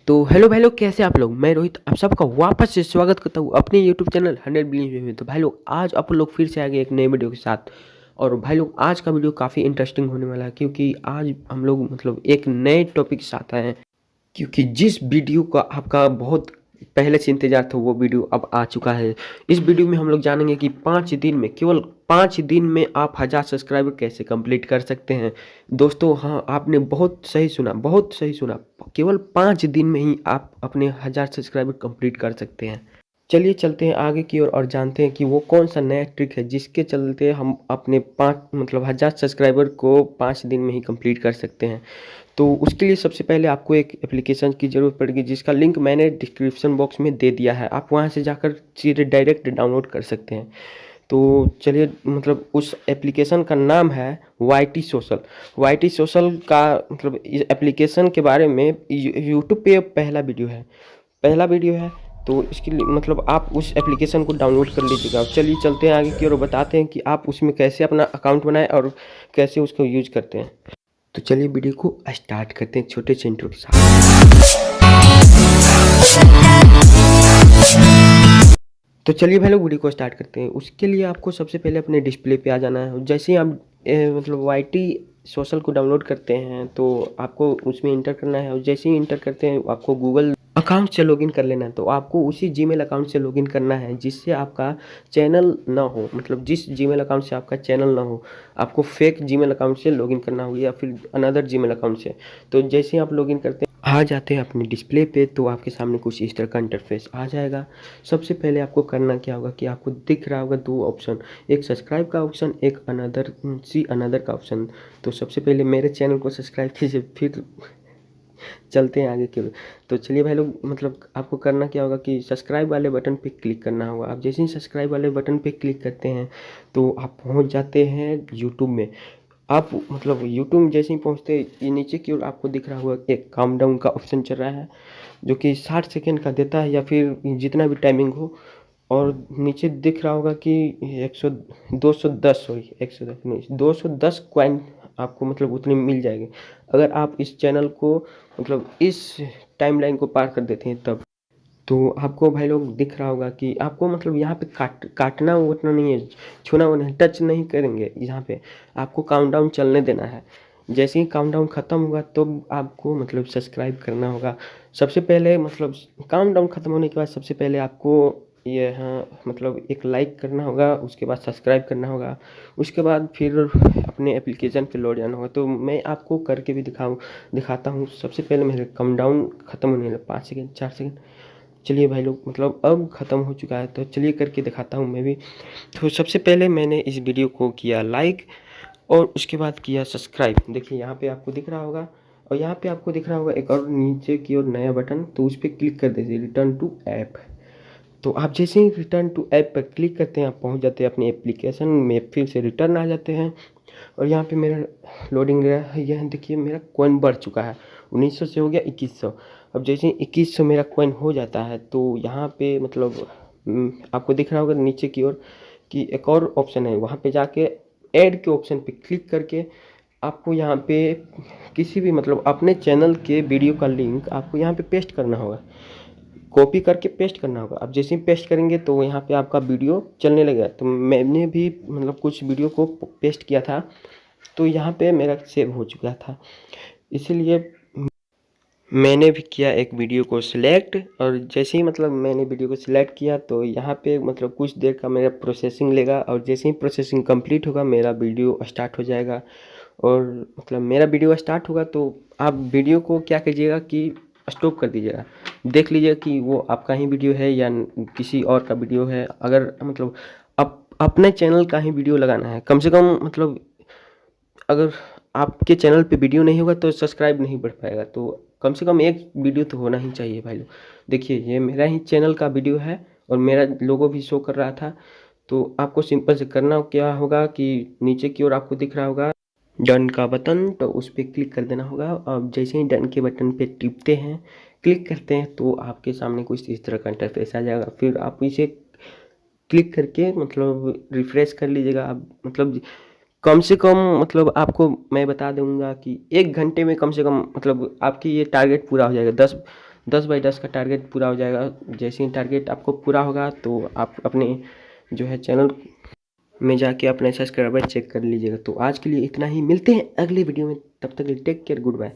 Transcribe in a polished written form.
तो हेलो भाई लोग, कैसे आप लोग। मैं रोहित आप सबका वापस से स्वागत करता हूँ अपने यूट्यूब चैनल 100 बिलियन में। तो भाई लोग, आज आप लोग फिर से आ गए एक नए वीडियो के साथ। और भाई लोग, आज का वीडियो काफ़ी इंटरेस्टिंग होने वाला है, क्योंकि आज हम लोग एक नए टॉपिक के साथ आए हैं। क्योंकि जिस वीडियो का आपका बहुत पहले से इंतजार था, वो वीडियो अब आ चुका है। इस वीडियो में हम लोग जानेंगे कि 5 दिन में, केवल 5 दिन में आप 1000 सब्सक्राइबर कैसे कंप्लीट कर सकते हैं। दोस्तों, हाँ, आपने बहुत सही सुना, बहुत सही सुना। केवल 5 दिन में ही आप अपने 1000 सब्सक्राइबर कंप्लीट कर सकते हैं। चलिए चलते हैं आगे की ओर और जानते हैं कि वो कौन सा नया ट्रिक है जिसके चलते हम अपने 1000 सब्सक्राइबर को 5 दिन में ही कंप्लीट कर सकते हैं। तो उसके लिए सबसे पहले आपको एक एप्लीकेशन की ज़रूरत पड़ेगी, जिसका लिंक मैंने डिस्क्रिप्शन बॉक्स में दे दिया है। आप वहां से जाकर सीधे डायरेक्ट डाउनलोड कर सकते हैं। तो चलिए, उस एप्लीकेशन का नाम है ytsocial। ytsocial का इस एप्लीकेशन के बारे में यूट्यूब पे पहला वीडियो है। तो इसके लिए आप उस एप्लीकेशन को डाउनलोड कर लीजिएगा। चलिए चलते हैं आगे की ओर, बताते हैं कि आप उसमें कैसे अपना अकाउंट बनाएं और कैसे उसको यूज करते हैं। तो चलिए वीडियो को स्टार्ट करते हैं छोटे से इंट्रो के साथ। तो चलिए भाई लोग, वीडियो को स्टार्ट करते हैं। उसके लिए आपको सबसे पहले अपने डिस्प्ले पे आ जाना है। जैसे ही आप वाई टी सोशल को डाउनलोड करते हैं, तो आपको उसमें इंटर करना है। और जैसे ही इंटर करते हैं, आपको गूगल अकाउंट से लॉगिन कर लेना है। तो आपको उसी जीमेल अकाउंट से लॉगिन करना है जिससे आपका चैनल ना हो, जिस जीमेल अकाउंट से आपका चैनल ना हो, आपको फेक जीमेल अकाउंट से लॉगिन करना होगा या फिर अनदर जीमेल अकाउंट से। तो जैसे ही आप लॉगिन करते हैं, आ जाते हैं अपने डिस्प्ले पे, तो आपके सामने कुछ इस तरह का इंटरफेस आ जाएगा। सबसे पहले आपको करना क्या होगा कि आपको दिख रहा होगा 2 ऑप्शन, एक सब्सक्राइब का ऑप्शन, एक अनदर का ऑप्शन। तो सबसे पहले मेरे चैनल को सब्सक्राइब कीजिए, फिर चलते हैं आगे की ओर। तो चलिए भाई लोग, आपको करना क्या होगा कि सब्सक्राइब वाले बटन पे क्लिक करना होगा। आप जैसे ही सब्सक्राइब वाले बटन पे क्लिक करते हैं, तो आप पहुंच जाते हैं यूट्यूब में। आप यूट्यूब में जैसे ही पहुंचते हैं, ये नीचे की ओर आपको दिख रहा होगा एक काउंटडाउन का ऑप्शन चल रहा है, जो कि 60 सेकेंड का देता है या फिर जितना भी टाइमिंग हो। और नीचे दिख रहा होगा कि 100 210 सॉरी 110 नहीं 210 कॉइन आपको उतने में मिल जाएंगे, अगर आप इस चैनल को इस टाइमलाइन को पार कर देते हैं तब। तो आपको भाई लोग दिख रहा होगा कि आपको यहाँ पे काटना उतना नहीं है, छूना वो नहीं, टच नहीं करेंगे। यहाँ पे आपको काउंटडाउन चलने देना है। जैसे ही काउंटडाउन ख़त्म होगा, तो आपको सब्सक्राइब करना होगा। सबसे पहले काउंटडाउन ख़त्म होने के बाद सबसे पहले आपको ये हाँ एक लाइक करना होगा, उसके बाद सब्सक्राइब करना होगा, उसके बाद फिर अपने एप्लीकेशन पे लौट जाना होगा। तो मैं आपको करके भी दिखाता हूँ। सबसे पहले मेरे काउंटडाउन ख़त्म होने लगा, 5 सेकेंड 4 सेकेंड। चलिए भाई लोग, अब ख़त्म हो चुका है, तो चलिए करके दिखाता हूँ मैं भी। तो सबसे पहले मैंने इस वीडियो को किया लाइक और उसके बाद किया सब्सक्राइब। देखिए यहाँ पे आपको दिख रहा होगा, और यहाँ पे आपको दिख रहा होगा एक और नीचे की ओर नया बटन, तो उस पर क्लिक कर दीजिए, रिटर्न टू ऐप। तो आप जैसे ही रिटर्न टू ऐप पर क्लिक करते हैं, आप पहुँच जाते हैं अपनी एप्लीकेशन में, फिर से रिटर्न आ जाते हैं। और यहाँ पे मेरा लोडिंग रहा है। यह देखिए, मेरा कॉइन बढ़ चुका है, 1900 से हो गया 2100। अब जैसे 2100 मेरा कॉइन हो जाता है, तो यहाँ पे आपको दिख रहा होगा नीचे की ओर कि एक और ऑप्शन है। वहाँ पे जाके ऐड के ऑप्शन पे क्लिक करके आपको यहाँ पे किसी भी अपने चैनल के वीडियो का लिंक आपको यहाँ पे पेस्ट करना होगा, कॉपी करके पेस्ट करना होगा। अब जैसे ही पेस्ट करेंगे, तो यहाँ पे आपका वीडियो चलने लगेगा। तो मैंने भी कुछ वीडियो को पेस्ट किया था, तो यहाँ पे मेरा सेव हो चुका था, इसीलिए मैंने भी किया एक वीडियो को सिलेक्ट। और जैसे ही मैंने वीडियो को सिलेक्ट किया, तो यहाँ पे कुछ देर का मेरा प्रोसेसिंग लेगा, और जैसे ही प्रोसेसिंग कंप्लीट होगा, मेरा वीडियो स्टार्ट हो जाएगा। और मेरा वीडियो स्टार्ट होगा, तो आप वीडियो को क्या कीजिएगा कि स्टॉप कर दीजिएगा, देख लीजिएगा कि वो आपका ही वीडियो है या किसी और का वीडियो है। अगर अपने चैनल का ही वीडियो लगाना है, कम से कम अगर आपके चैनल पे वीडियो नहीं होगा तो सब्सक्राइब नहीं बढ़ पाएगा। तो कम से कम एक वीडियो तो होना ही चाहिए भाई लोग। देखिए, ये मेरा ही चैनल का वीडियो है और मेरा लोगो भी शो कर रहा था। तो आपको सिंपल से करना क्या होगा कि नीचे की ओर आपको दिख रहा होगा डन का बटन, तो उस पर क्लिक कर देना होगा। अब जैसे ही डन के बटन पे टिपते हैं, क्लिक करते हैं, तो आपके सामने कुछ इस तरह का इंटरफेस आ जाएगा। फिर आप इसे क्लिक करके रिफ्रेश कर लीजिएगा। आप कम से कम आपको मैं बता दूंगा कि 1 घंटे में कम से कम आपकी ये टारगेट पूरा हो जाएगा। 10/10 का टारगेट पूरा हो जाएगा। जैसे ही टारगेट आपको पूरा होगा तो आप अपने जो है चैनल में जाके अपने सब्सक्राइबर चेक कर लीजिएगा। तो आज के लिए इतना ही, मिलते हैं अगले वीडियो में, तब तक टेक केयर, गुड बाय।